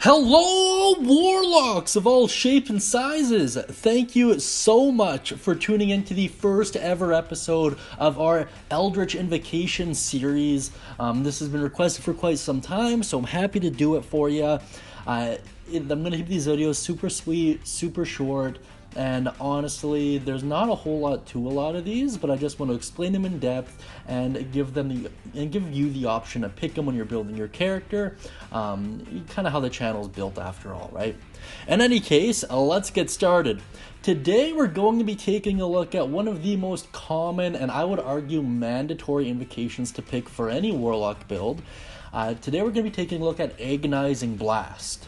Hello, Warlocks of all shapes and sizes! Thank you so much for tuning into the first ever episode of our Eldritch Invocation series. This has been requested for quite some time, so I'm happy to do it for you. I'm going to keep these videos super sweet, super short, and honestly, there's not a whole lot to a lot of these, but I just want to explain them in depth and give you the option to pick them when you're building your character. Kind of how the channel is built after all, right? In any case, let's get started. Today we're going to be taking a look at one of the most common and I would argue mandatory invocations to pick for any Warlock build. Today we're going to be taking a look at Agonizing Blast.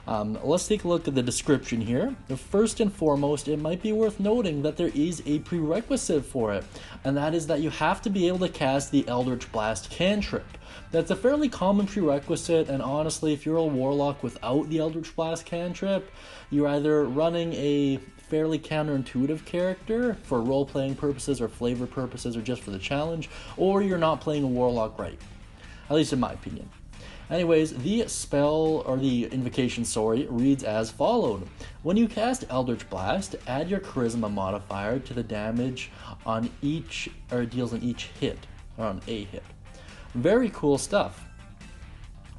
Let's take a look at the description here. First and foremost, it might be worth noting that there is a prerequisite for it, and that is that you have to be able to cast the Eldritch Blast cantrip. That's a fairly common prerequisite, and honestly, if you're a Warlock without the Eldritch Blast cantrip, you're either running a fairly counterintuitive character for role-playing purposes or flavor purposes or just for the challenge, or you're not playing a Warlock right. At least in my opinion. Anyways, the spell, or the invocation, reads as followed. When you cast Eldritch Blast, add your Charisma modifier to the damage on each, or it deals on each hit, or on a hit. Very cool stuff.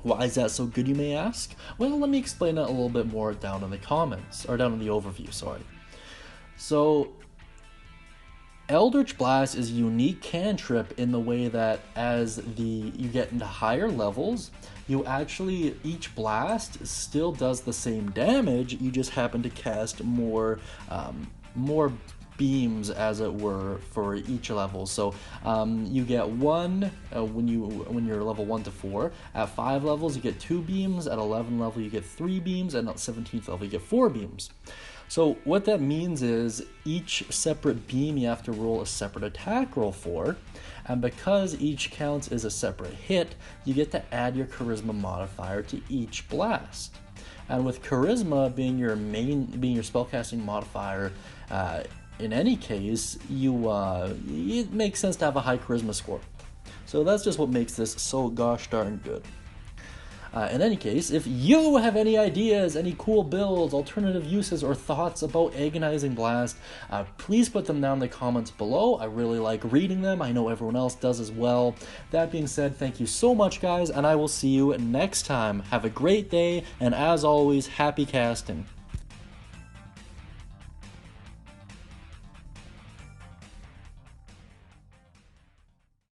Why is that so good, you may ask? Well, let me explain that a little bit more down in the comments, or down in the overview, So, Eldritch Blast is a unique cantrip in the way that as you get into higher levels, each blast still does the same damage, you just happen to cast more beams, as it were, for each level. So you get one when you're level 1 to 4. At 5 levels you get 2 beams, at 11 level you get 3 beams, and at 17th level you get 4 beams. So what that means is each separate beam you have to roll a separate attack roll for, and because each counts as a separate hit, you get to add your Charisma modifier to each blast. And with Charisma being your spellcasting modifier, in any case, it makes sense to have a high Charisma score. So that's just what makes this so gosh darn good. In any case, if you have any ideas, any cool builds, alternative uses, or thoughts about Agonizing Blast, please put them down in the comments below. I really like reading them. I know everyone else does as well. That being said, thank you so much, guys, and I will see you next time. Have a great day, and as always, happy casting.